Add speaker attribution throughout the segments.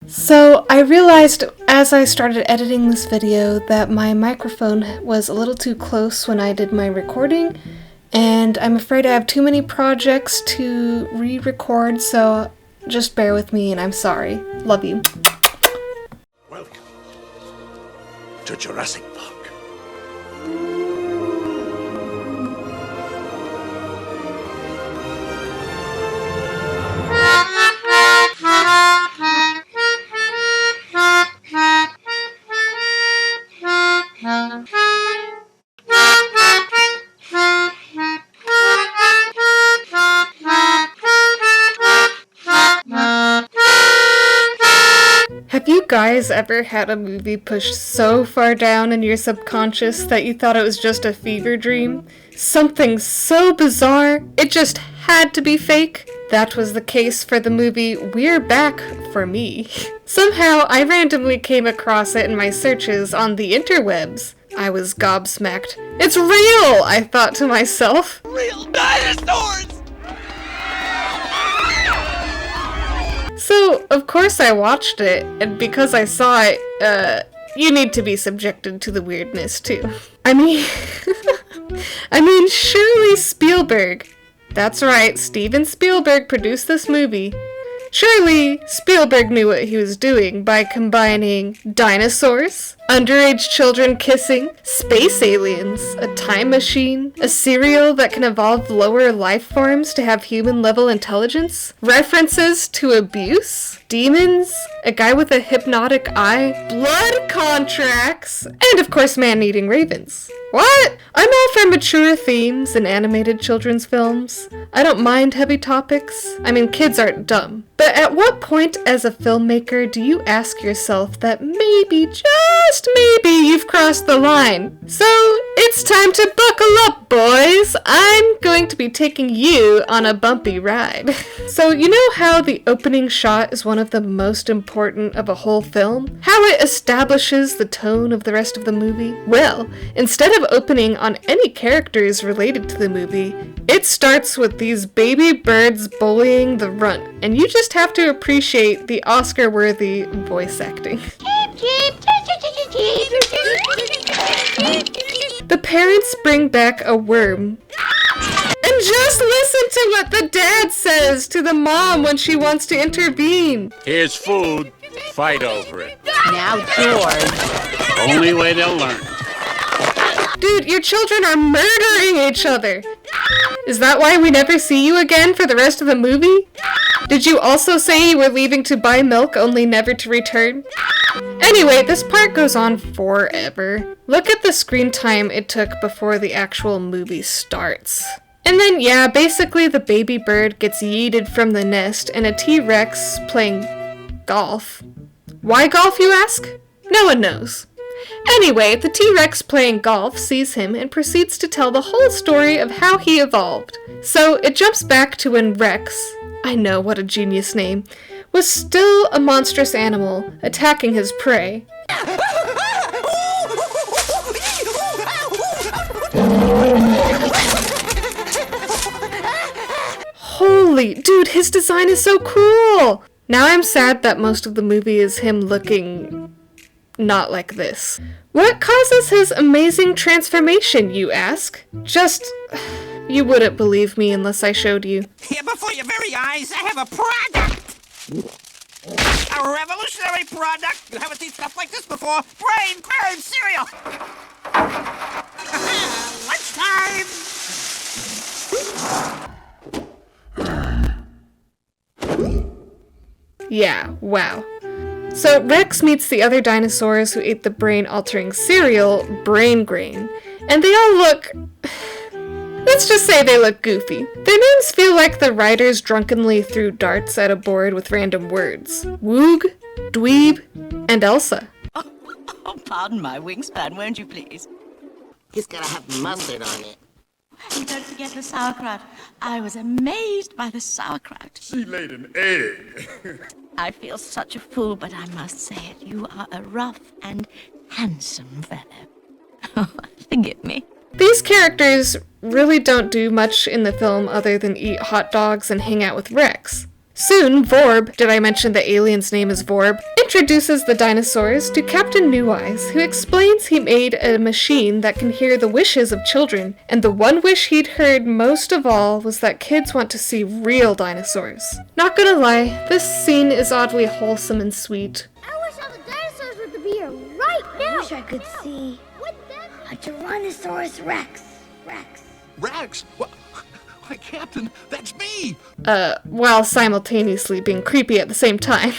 Speaker 1: So I realized as I started editing this video that my microphone was a little too close when I did my recording, and I'm afraid I have too many projects to re-record, so just bear with me and I'm sorry. Love you.
Speaker 2: Welcome to Jurassic Park.
Speaker 1: Have you guys ever had a movie pushed so far down in your subconscious that you thought it was just a fever dream? Something so bizarre, it just had to be fake? That was the case for the movie We're Back for me. Somehow, I randomly came across it in my searches on the interwebs. I was gobsmacked. It's real, I thought to myself.
Speaker 2: Real dinosaurs!
Speaker 1: So, of course I watched it, and because I saw it, you need to be subjected to the weirdness too. I mean, surely Spielberg. That's right, Steven Spielberg produced this movie. Surely Spielberg knew what he was doing by combining dinosaurs, underage children kissing, space aliens, a time machine, a cereal that can evolve lower life forms to have human-level intelligence, references to abuse, demons, a guy with a hypnotic eye, blood contracts, and of course man-eating ravens. What? I'm all for mature themes in animated children's films. I don't mind heavy topics. I mean, kids aren't dumb. But at what point as a filmmaker do you ask yourself that maybe, just maybe, you've crossed the line? So, it's time to buckle up, boys! I'm going to be taking you on a bumpy ride. So, you know how the opening shot is one of the most important of a whole film? How it establishes the tone of the rest of the movie? Well, instead of opening on any characters related to the movie, it starts with these baby birds bullying the runt, and you just have to appreciate the Oscar-worthy voice acting. The parents bring back a worm. And just listen to what the dad says to the mom when she wants to intervene.
Speaker 3: Here's food. Fight over it.
Speaker 4: Now, George.
Speaker 3: Only way they'll learn.
Speaker 1: Dude, your children are murdering each other. Is that why we never see you again for the rest of the movie? Did you also say you were leaving to buy milk only never to return? Anyway, this part goes on forever. Look at the screen time it took before the actual movie starts. And then, yeah, basically the baby bird gets yeeted from the nest and a T-Rex playing golf. Why golf, you ask? No one knows. Anyway, the T-Rex playing golf sees him and proceeds to tell the whole story of how he evolved. So it jumps back to when Rex, I know, what a genius name, was still a monstrous animal attacking his prey. Holy, dude, his design is so cool! Now I'm sad that most of the movie is him looking not like this. What causes his amazing transformation, you ask? You wouldn't believe me unless I showed you.
Speaker 5: Here before your very eyes, I have a product! A revolutionary product! You haven't seen stuff like this before! Brain crave cereal! Lunchtime!
Speaker 1: Yeah, wow. So Rex meets the other dinosaurs who ate the brain-altering cereal, Brain Grain, and they all look... let's just say they look goofy. Their names feel like the writers drunkenly threw darts at a board with random words. Woog, Dweeb, and Elsa.
Speaker 4: Oh, pardon my wingspan, won't you please?
Speaker 6: He's gotta have mustard on it.
Speaker 4: And don't forget the sauerkraut. I was amazed by the sauerkraut.
Speaker 3: She laid an egg.
Speaker 4: I feel such a fool, but I must say it. You are a rough and handsome fellow. Forgive me.
Speaker 1: These characters really don't do much in the film other than eat hot dogs and hang out with Rex. Soon, Vorb, did I mention the alien's name is Vorb, introduces the dinosaurs to Captain New Eyes, who explains he made a machine that can hear the wishes of children, and the one wish he'd heard most of all was that kids want to see real dinosaurs. Not gonna lie, this scene is oddly wholesome and sweet.
Speaker 7: I wish all the dinosaurs were to be here right now. I wish I could see a Tyrannosaurus Rex.
Speaker 2: Rex? Why, Captain, that's me!
Speaker 1: While simultaneously being creepy at the same time.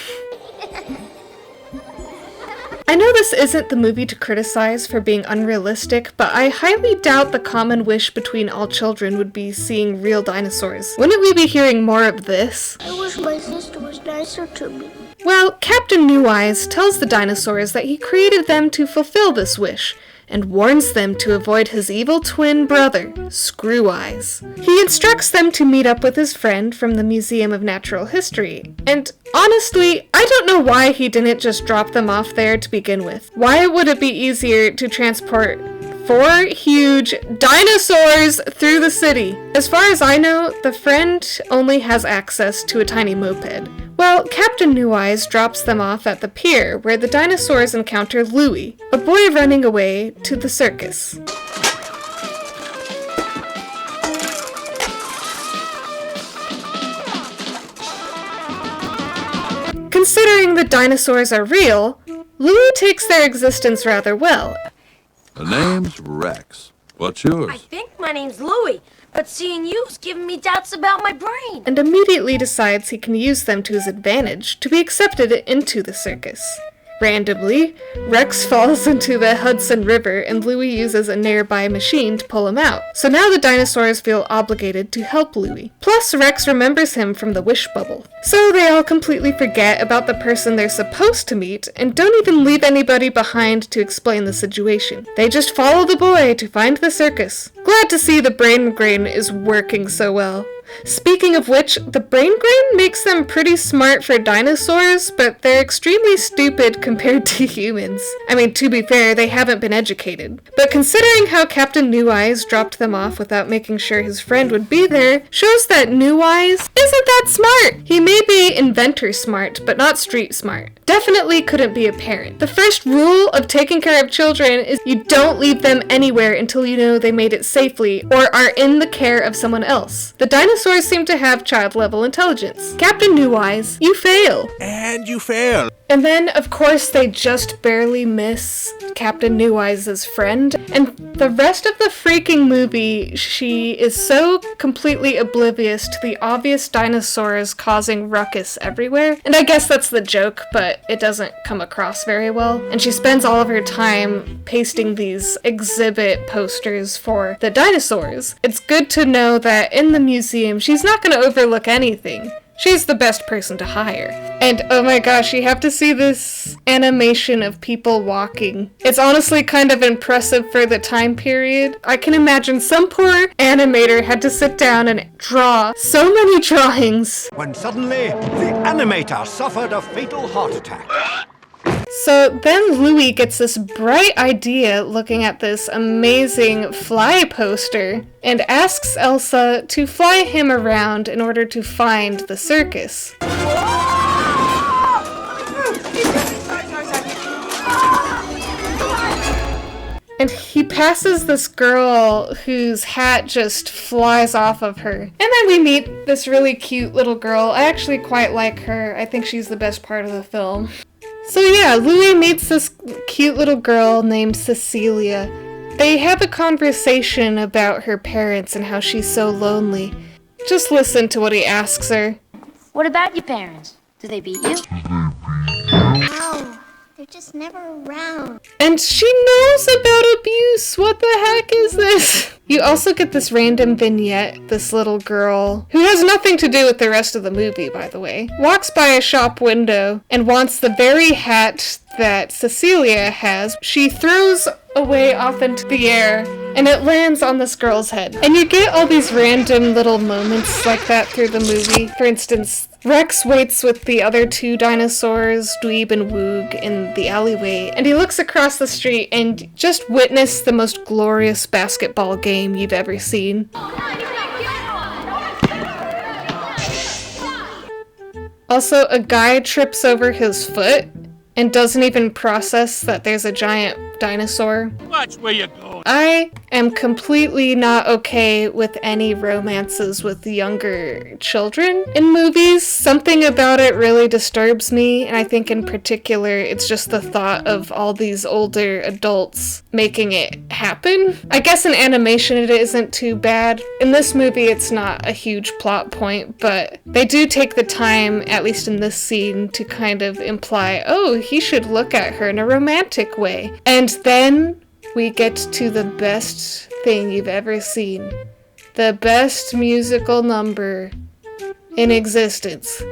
Speaker 1: I know this isn't the movie to criticize for being unrealistic, but I highly doubt the common wish between all children would be seeing real dinosaurs. Wouldn't we be hearing more of this?
Speaker 7: I wish my sister was nicer to me.
Speaker 1: Well, Captain New Eyes tells the dinosaurs that he created them to fulfill this wish, and warns them to avoid his evil twin brother, Screw Eyes. He instructs them to meet up with his friend from the Museum of Natural History, and honestly, I don't know why he didn't just drop them off there to begin with. Why would it be easier to transport 4 huge dinosaurs through the city? As far as I know, the friend only has access to a tiny moped. Well, Captain New Eyes drops them off at the pier where the dinosaurs encounter Louie, a boy running away to the circus. Considering the dinosaurs are real, Louie takes their existence rather well.
Speaker 8: The name's Rex. What's yours?
Speaker 9: I think my name's Louie, but seeing you's giving me doubts about my brain.
Speaker 1: And immediately decides he can use them to his advantage to be accepted into the circus. Randomly, Rex falls into the Hudson River and Louie uses a nearby machine to pull him out. So now the dinosaurs feel obligated to help Louie. Plus, Rex remembers him from the wish bubble. So they all completely forget about the person they're supposed to meet and don't even leave anybody behind to explain the situation. They just follow the boy to find the circus. Glad to see the brain grain is working so well. Speaking of which, the brain grain makes them pretty smart for dinosaurs, but they're extremely stupid compared to humans. I mean, to be fair, they haven't been educated. But considering how Captain New Eyes dropped them off without making sure his friend would be there, shows that New Eyes isn't that smart. He may be inventor smart, but not street smart. Definitely couldn't be a parent. The first rule of taking care of children is you don't leave them anywhere until you know they made it safely or are in the care of someone else. The dinosaurs seem to have child-level intelligence. Captain New Eyes, you fail.
Speaker 2: And you fail.
Speaker 1: And then, of course, they just barely miss Captain New Eyes' friend. And the rest of the freaking movie, she is so completely oblivious to the obvious dinosaurs causing ruckus everywhere. And I guess that's the joke, but it doesn't come across very well. And she spends all of her time pasting these exhibit posters for the dinosaurs. It's good to know that in the museum, she's not going to overlook anything. She's the best person to hire. And oh my gosh, you have to see this animation of people walking. It's honestly kind of impressive for the time period. I can imagine some poor animator had to sit down and draw so many drawings.
Speaker 10: When suddenly, the animator suffered a fatal heart attack.
Speaker 1: So then Louie gets this bright idea looking at this amazing fly poster and asks Elsa to fly him around in order to find the circus. And he passes this girl whose hat just flies off of her. And then we meet this really cute little girl. I actually quite like her. I think she's the best part of the film. So yeah, Louie meets this cute little girl named Cecilia. They have a conversation about her parents and how she's so lonely. Just listen to what he asks her.
Speaker 9: What about your parents? Do they beat you?
Speaker 7: No, they're just never around.
Speaker 1: And she knows about abuse! What the heck is this? You also get this random vignette, this little girl, who has nothing to do with the rest of the movie, by the way, walks by a shop window and wants the very hat that Cecilia has. She throws away off into the air, and it lands on this girl's head. And you get all these random little moments like that through the movie. For instance, Rex waits with the other 2 dinosaurs, Dweeb and Woog, in the alleyway, and he looks across the street and just witnessed the most glorious basketball game you've ever seen. Also, a guy trips over his foot and doesn't even process that there's a giant dinosaur.
Speaker 3: Watch where you go.
Speaker 1: I am completely not okay with any romances with younger children in movies. Something about it really disturbs me, and I think in particular it's just the thought of all these older adults making it happen. I guess in animation it isn't too bad. In this movie it's not a huge plot point, but they do take the time, at least in this scene, to kind of imply, oh, he should look at her in a romantic way. And then we get to the best thing you've ever seen. The best musical number in existence.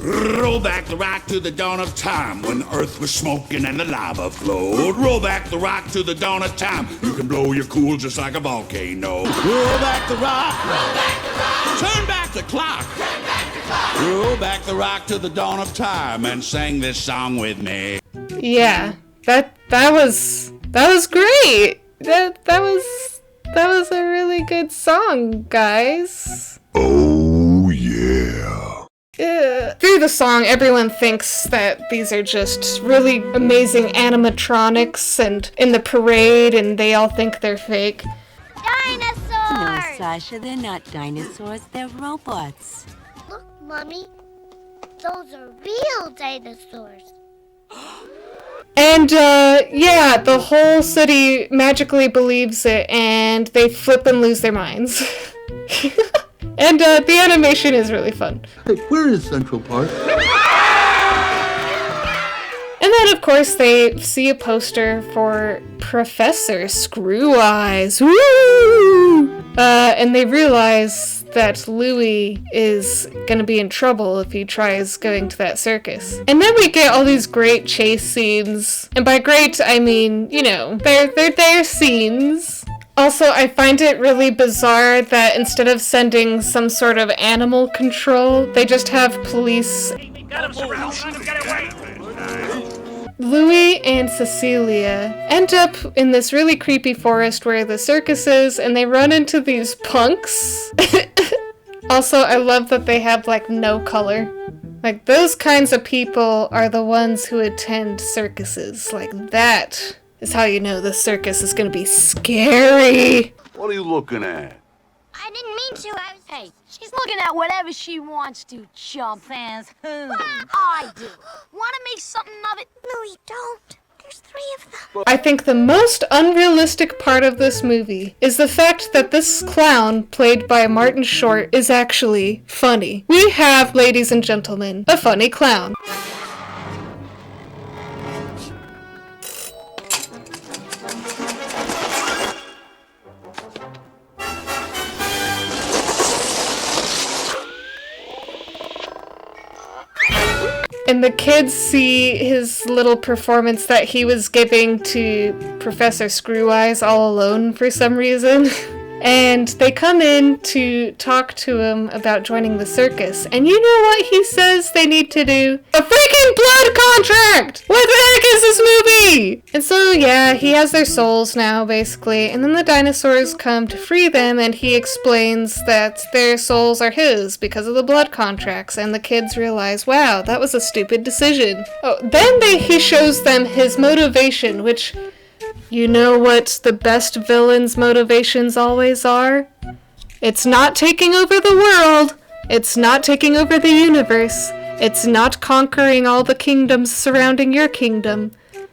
Speaker 2: Roll back the rock to the dawn of time when the earth was smoking and the lava flowed. Roll back the rock to the dawn of time. You can blow your cool just like a volcano. Roll back the rock. Roll back the rock. Turn back the clock. Turn back the clock. Roll back the rock to the dawn of time and sing this song with me.
Speaker 1: Yeah, that was great. That was a really good song, guys.
Speaker 2: Oh yeah.
Speaker 1: Through the song, everyone thinks that these are just really amazing animatronics and in the parade, and they all think they're fake.
Speaker 7: Dinosaurs!
Speaker 11: No, Sasha, they're not dinosaurs, they're robots.
Speaker 7: Look, Mommy. Those are real dinosaurs.
Speaker 1: And, yeah, the whole city magically believes it, and they flip and lose their minds. And, the animation is really fun.
Speaker 8: Hey, where is Central Park?
Speaker 1: And then, of course, they see a poster for Professor Screw Eyes. Woo! And they realize that Louie is gonna be in trouble if he tries going to that circus. And then we get all these great chase scenes. And by great, I mean, you know, they're their scenes. Also, I find it really bizarre that instead of sending some sort of animal control, they just have police.
Speaker 3: Got him surrounded. Get away.
Speaker 1: Louie and Cecilia end up in this really creepy forest where the circus is, and they run into these punks. Also, I love that they have, like, no color. Like, those kinds of people are the ones who attend circuses. Like, that is how you know the circus is gonna be scary.
Speaker 8: What are you looking at?
Speaker 7: I didn't mean to.
Speaker 9: Hey, she's looking at whatever she wants to, chump fans. I do. Want to make something of it?
Speaker 7: Louie, don't. There's 3 of them.
Speaker 1: I think the most unrealistic part of this movie is the fact that this clown, played by Martin Short, is actually funny. We have, ladies and gentlemen, a funny clown. And the kids see his little performance that he was giving to Professor Screw Eyes all alone for some reason. And they come in to talk to him about joining the circus. And you know what he says they need to do? A freaking blood contract! What the heck is this movie? And so, yeah, he has their souls now, basically. And then the dinosaurs come to free them, and he explains that their souls are his because of the blood contracts. And the kids realize, wow, that was a stupid decision. Oh, then he shows them his motivation, which... You know what the best villain's motivations always are? It's not taking over the world. It's not taking over the universe. It's not conquering all the kingdoms surrounding your kingdom.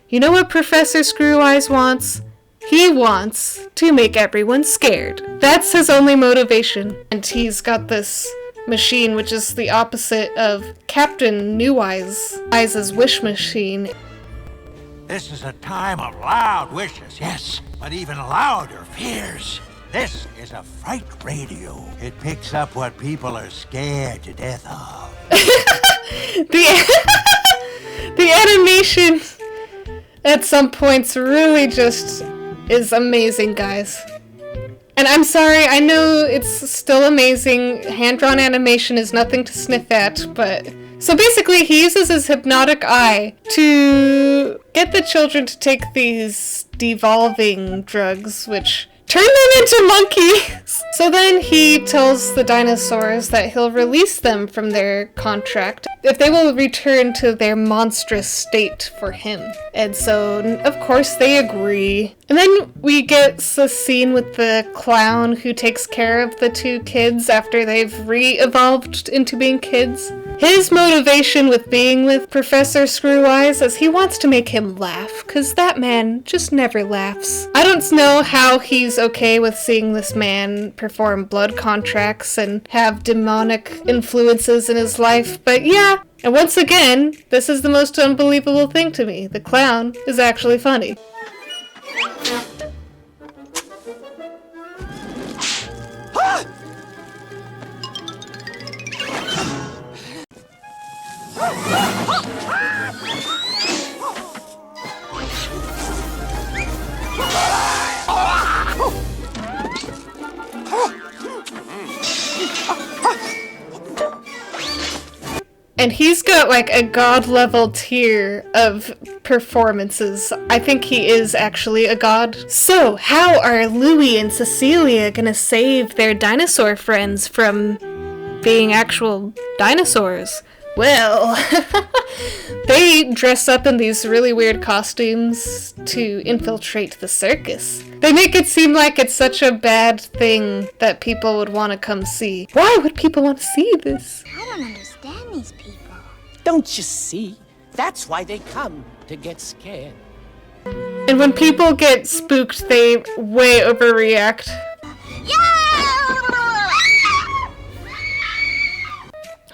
Speaker 1: You know what Professor Screw Eyes wants? He wants to make everyone scared. That's his only motivation. And he's got this machine, which is the opposite of Captain New Eyes' wish machine.
Speaker 10: This is a time of loud wishes, yes, but even louder fears. This is a fright radio. It picks up what people are scared to death of.
Speaker 1: The animation at some points really just is amazing, guys. And I'm sorry, I know it's still amazing. Hand-drawn animation is nothing to sniff at, but... So basically, he uses his hypnotic eye to get the children to take these devolving drugs, which Turn them into monkeys! So then he tells the dinosaurs that he'll release them from their contract if they will return to their monstrous state for him. And so, of course, they agree. And then we get the scene with the clown who takes care of the two kids after they've re-evolved into being kids. His motivation with being with Professor Screweyes is he wants to make him laugh, because that man just never laughs. I don't know how he's okay with seeing this man perform blood contracts and have demonic influences in his life, but yeah. And once again, this is the most unbelievable thing to me. The clown is actually funny. And he's got like a god-level tier of performances. I think he is actually a god. So, how are Louie and Cecilia gonna save their dinosaur friends from being actual dinosaurs? Well, they dress up in these really weird costumes to infiltrate the circus. They make it seem like it's such a bad thing that people would want to come see. Why would people want to see this?
Speaker 9: I don't understand these people.
Speaker 12: Don't you see? That's why they come, to get scared.
Speaker 1: And when people get spooked, they way overreact.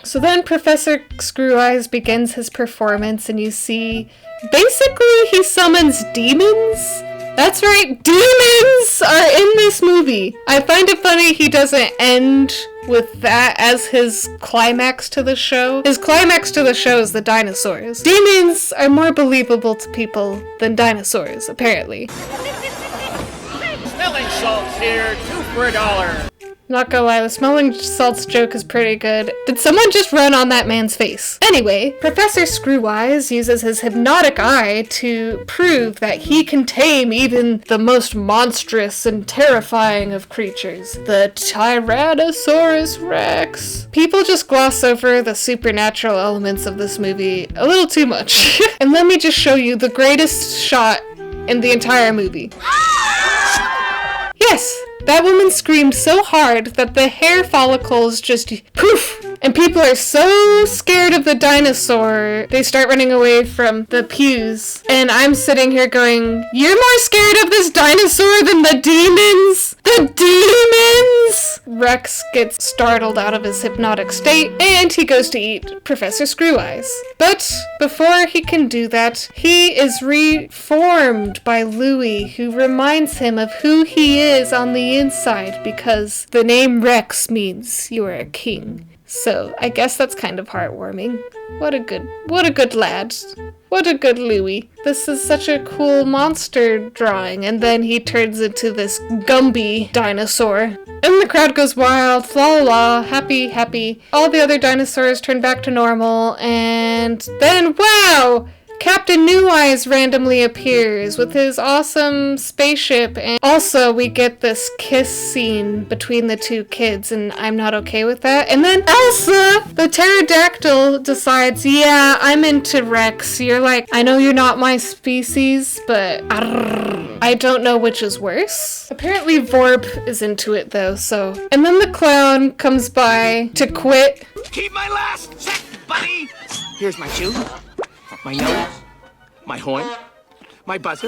Speaker 1: So then Professor Screweyes begins his performance, and you see, basically he summons demons? That's right, demons are in this movie! I find it funny he doesn't end with that as his climax to the show. His climax to the show is the dinosaurs. Demons are more believable to people than dinosaurs, apparently.
Speaker 3: Smelling salts here, 2 for $1.
Speaker 1: Not gonna lie, the smelling salts joke is pretty good. Did someone just run on that man's face? Anyway, Professor Screweyes uses his hypnotic eye to prove that he can tame even the most monstrous and terrifying of creatures, the Tyrannosaurus Rex. People just gloss over the supernatural elements of this movie a little too much. And let me just show you the greatest shot in the entire movie. Yes! That woman screamed so hard that the hair follicles just poof! And people are so scared of the dinosaur, they start running away from the pews. And I'm sitting here going, you're more scared of this dinosaur than the demons? The demons! Rex gets startled out of his hypnotic state, and he goes to eat Professor Screweyes. But before he can do that, he is reformed by Louie, who reminds him of who he is on the inside, because the name Rex means you are a king. So I guess that's kind of heartwarming. What a good lad. What a good Louie. This is such a cool monster drawing, and then he turns into this Gumby dinosaur. And the crowd goes wild, la la la, happy, happy. All the other dinosaurs turn back to normal, and then, wow! Captain New Eyes randomly appears with his awesome spaceship, and also we get this kiss scene between the two kids, and I'm not okay with that. And then Elsa, the pterodactyl, decides, yeah, I'm into Rex. You're like, I know you're not my species, but I don't know which is worse. Apparently Vorp is into it though, so. And then the clown comes by to quit.
Speaker 12: Keep my last check, buddy! Here's my shoe. My nose, my horn, my buzzer,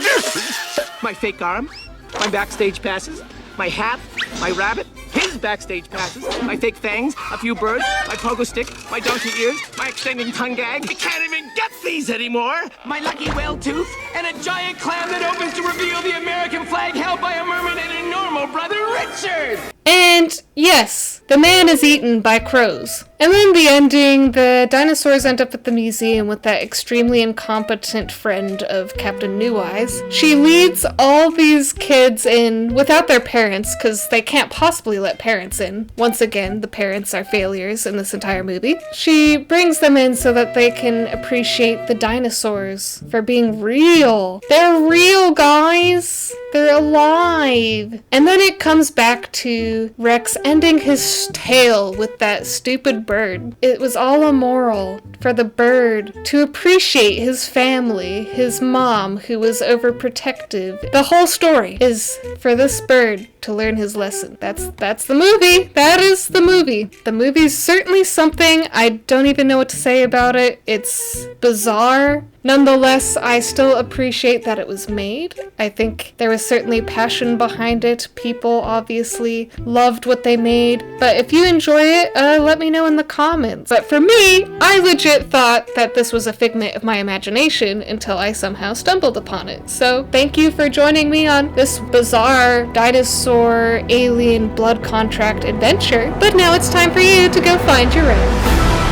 Speaker 12: my fake arm, my backstage passes, my hat, my rabbit, his backstage passes, my fake fangs, a few birds, my pogo stick, my donkey ears, my extending tongue gag. I can't even get these anymore. My lucky whale tooth, and a giant clam that opens to reveal the American flag held by a merman and a normal brother Richard.
Speaker 1: And yes, the man is eaten by crows. And then the ending, the dinosaurs end up at the museum with that extremely incompetent friend of Captain New Eyes. She leads all these kids in without their parents, because they can't possibly let parents in. Once again, the parents are failures in this entire movie. She brings them in so that they can appreciate the dinosaurs for being real. They're real, guys! They're alive! And then it comes back to Rex ending his tale with that stupid bird. It was all a moral for the bird to appreciate his family, his mom who was overprotective. The whole story is for this bird to learn his lesson. That's the movie. That is the movie. The movie's certainly something. I don't even know what to say about it. It's bizarre. Nonetheless, I still appreciate that it was made. I think there was certainly passion behind it. People obviously loved what they made. But if you enjoy it, let me know in the comments. But for me, I legit thought that this was a figment of my imagination until I somehow stumbled upon it. So thank you for joining me on this bizarre dinosaur alien blood contract adventure. But now it's time for you to go find your own.